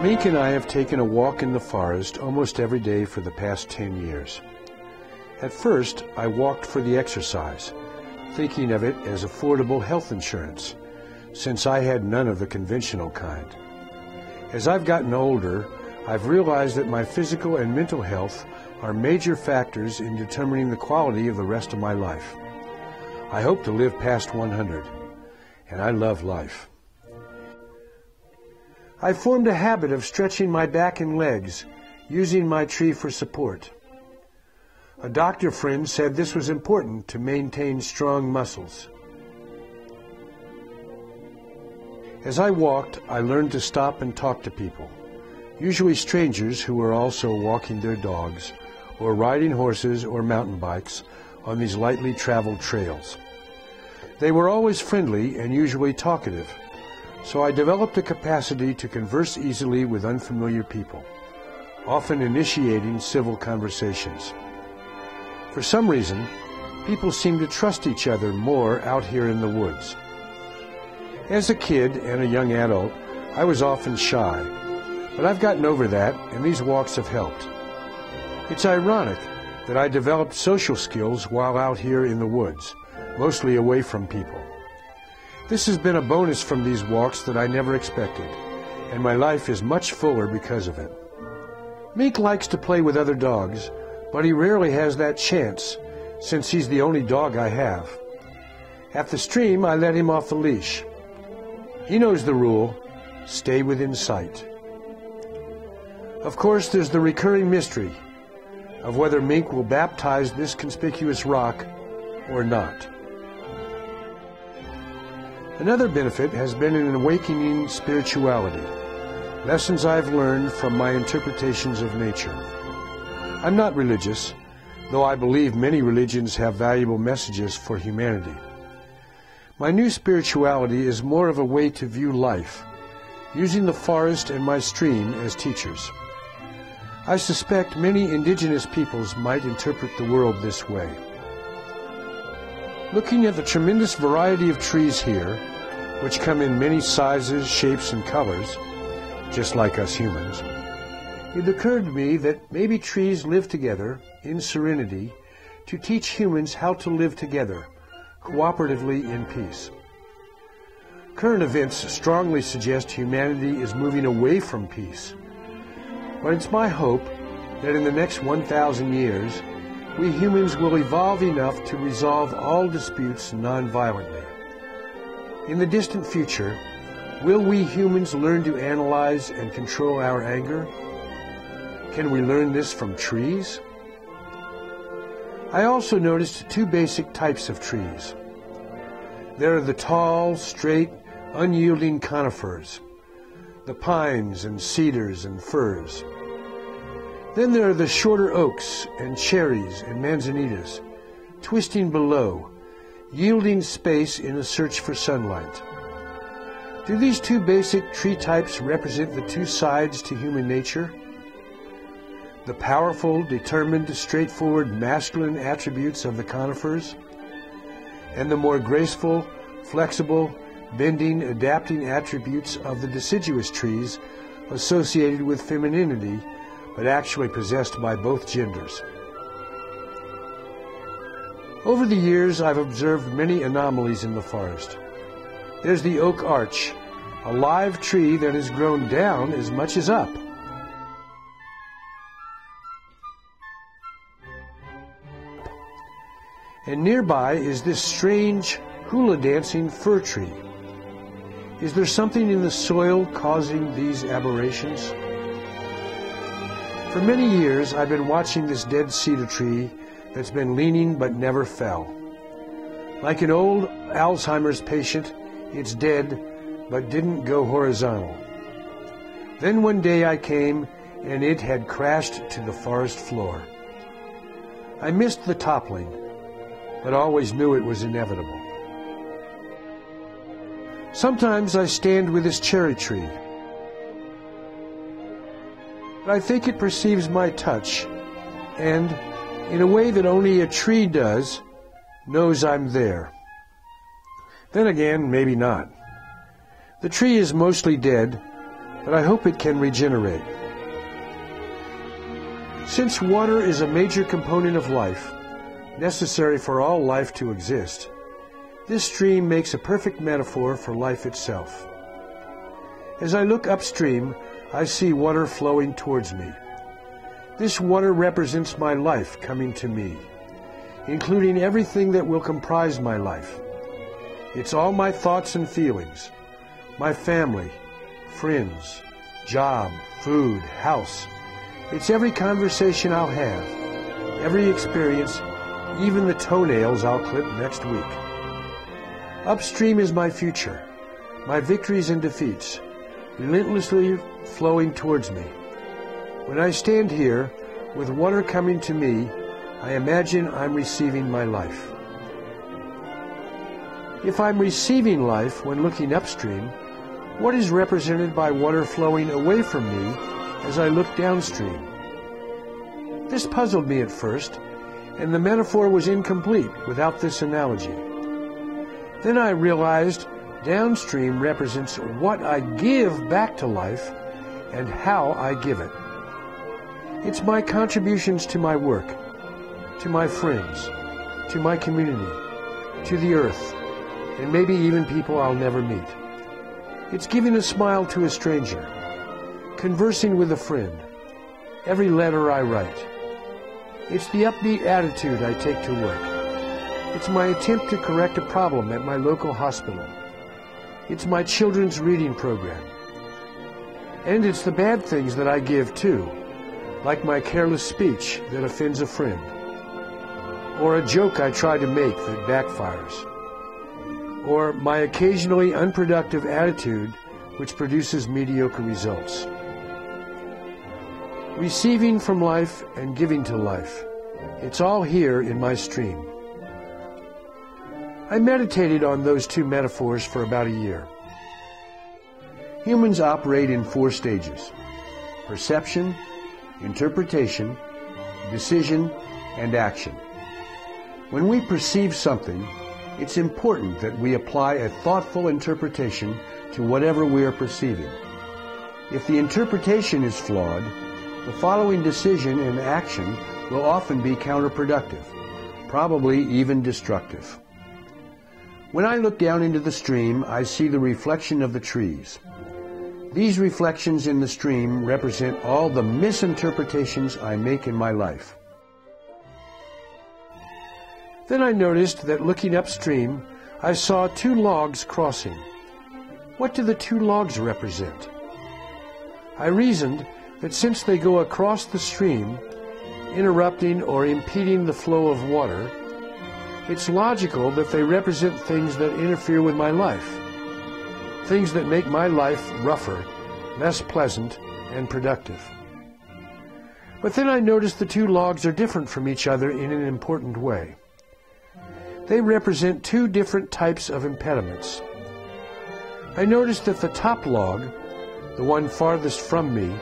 Mink and I have taken a walk in the forest almost every day for the past 10 years. At first, I walked for the exercise, thinking of it as affordable health insurance, since I had none of the conventional kind. As I've gotten older, I've realized that my physical and mental health are major factors in determining the quality of the rest of my life. I hope to live past 100, and I love life. I formed a habit of stretching my back and legs, using my tree for support. A doctor friend said this was important to maintain strong muscles. As I walked, I learned to stop and talk to people, usually strangers who were also walking their dogs or riding horses or mountain bikes on these lightly traveled trails. They were always friendly and usually talkative, so I developed a capacity to converse easily with unfamiliar people, often initiating civil conversations. For some reason, people seem to trust each other more out here in the woods. As a kid and a young adult, I was often shy, but I've gotten over that, and these walks have helped. It's ironic that I developed social skills while out here in the woods, mostly away from people. This has been a bonus from these walks that I never expected, and my life is much fuller because of it. Mink likes to play with other dogs, but he rarely has that chance, since he's the only dog I have. At the stream, I let him off the leash. He knows the rule: stay within sight. Of course, there's the recurring mystery of whether Mink will baptize this conspicuous rock or not. Another benefit has been an awakening spirituality, lessons I've learned from my interpretations of nature. I'm not religious, though I believe many religions have valuable messages for humanity. My new spirituality is more of a way to view life, using the forest and my stream as teachers. I suspect many indigenous peoples might interpret the world this way. Looking at the tremendous variety of trees here, which come in many sizes, shapes, and colors, just like us humans, it occurred to me that maybe trees live together in serenity to teach humans how to live together, cooperatively in peace. Current events strongly suggest humanity is moving away from peace, but it's my hope that in the next 1,000 years, we humans will evolve enough to resolve all disputes non-violently. In the distant future, will we humans learn to analyze and control our anger? Can we learn this from trees? I also noticed two basic types of trees. There are the tall, straight, unyielding conifers, the pines and cedars and firs. Then there are the shorter oaks and cherries and manzanitas, twisting below, yielding space in a search for sunlight. Do these two basic tree types represent the two sides to human nature? The powerful, determined, straightforward masculine attributes of the conifers, and the more graceful, flexible, bending, adapting attributes of the deciduous trees associated with femininity, but actually possessed by both genders. Over the years, I've observed many anomalies in the forest. There's the oak arch, a live tree that has grown down as much as up. And nearby is this strange hula-dancing fir tree. Is there something in the soil causing these aberrations? For many years, I've been watching this dead cedar tree that's been leaning but never fell. Like an old Alzheimer's patient, it's dead but didn't go horizontal. Then one day I came and it had crashed to the forest floor. I missed the toppling, but always knew it was inevitable. Sometimes I stand with this cherry tree. I think it perceives my touch, and, in a way that only a tree does, knows I'm there. Then again, maybe not. The tree is mostly dead, but I hope it can regenerate. Since water is a major component of life, necessary for all life to exist, this stream makes a perfect metaphor for life itself. As I look upstream, I see water flowing towards me. This water represents my life coming to me, including everything that will comprise my life. It's all my thoughts and feelings, my family, friends, job, food, house. It's every conversation I'll have, every experience, even the toenails I'll clip next week. Upstream is my future, my victories and defeats, relentlessly flowing towards me. When I stand here, with water coming to me, I imagine I'm receiving my life. If I'm receiving life when looking upstream, what is represented by water flowing away from me as I look downstream? This puzzled me at first, and the metaphor was incomplete without this analogy. Then I realized downstream represents what I give back to life and how I give it. It's my contributions to my work, to my friends, to my community, to the earth, and maybe even people I'll never meet. It's giving a smile to a stranger, conversing with a friend, every letter I write. It's the upbeat attitude I take to work. It's my attempt to correct a problem at my local hospital. It's my children's reading program. And it's the bad things that I give too, like my careless speech that offends a friend, or a joke I try to make that backfires, or my occasionally unproductive attitude which produces mediocre results. Receiving from life and giving to life, it's all here in my stream. I meditated on those two metaphors for about a year. Humans operate in 4 stages: perception, interpretation, decision, and action. When we perceive something, it's important that we apply a thoughtful interpretation to whatever we are perceiving. If the interpretation is flawed, the following decision and action will often be counterproductive, probably even destructive. When I look down into the stream, I see the reflection of the trees. These reflections in the stream represent all the misinterpretations I make in my life. Then I noticed that looking upstream, I saw 2 logs crossing. What do the 2 logs represent? I reasoned that since they go across the stream, interrupting or impeding the flow of water, it's logical that they represent things that interfere with my life, things that make my life rougher, less pleasant, and productive. But then I noticed the 2 logs are different from each other in an important way. They represent 2 different types of impediments. I noticed that the top log, the one farthest from me,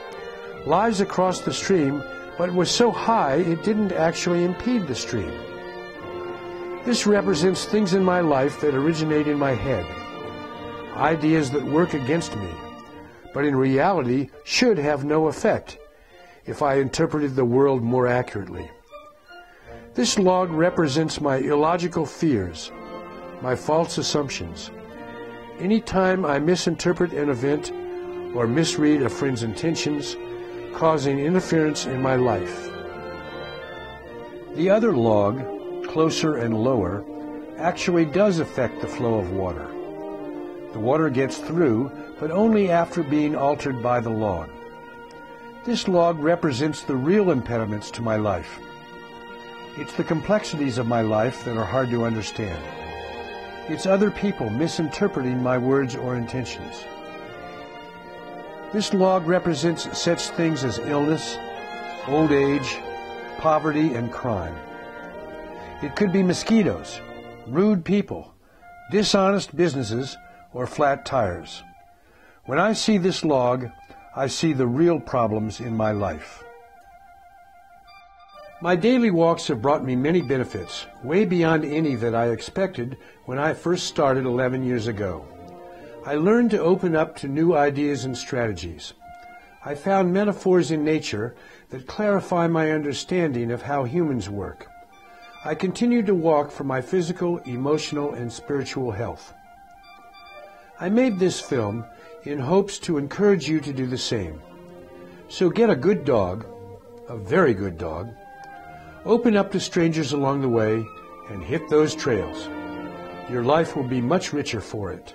lies across the stream, but was so high it didn't actually impede the stream. This represents things in my life that originate in my head, ideas that work against me, but in reality should have no effect if I interpreted the world more accurately. This log represents my illogical fears, my false assumptions. Any time I misinterpret an event or misread a friend's intentions, causing interference in my life. The other log, closer and lower, actually does affect the flow of water. The water gets through, but only after being altered by the log. This log represents the real impediments to my life. It's the complexities of my life that are hard to understand. It's other people misinterpreting my words or intentions. This log represents such things as illness, old age, poverty, and crime. It could be mosquitoes, rude people, dishonest businesses, or flat tires. When I see this log, I see the real problems in my life. My daily walks have brought me many benefits, way beyond any that I expected when I first started 11 years ago. I learned to open up to new ideas and strategies. I found metaphors in nature that clarify my understanding of how humans work. I continued to walk for my physical, emotional, and spiritual health. I made this film in hopes to encourage you to do the same. So get a good dog, a very good dog, open up to strangers along the way, and hit those trails. Your life will be much richer for it.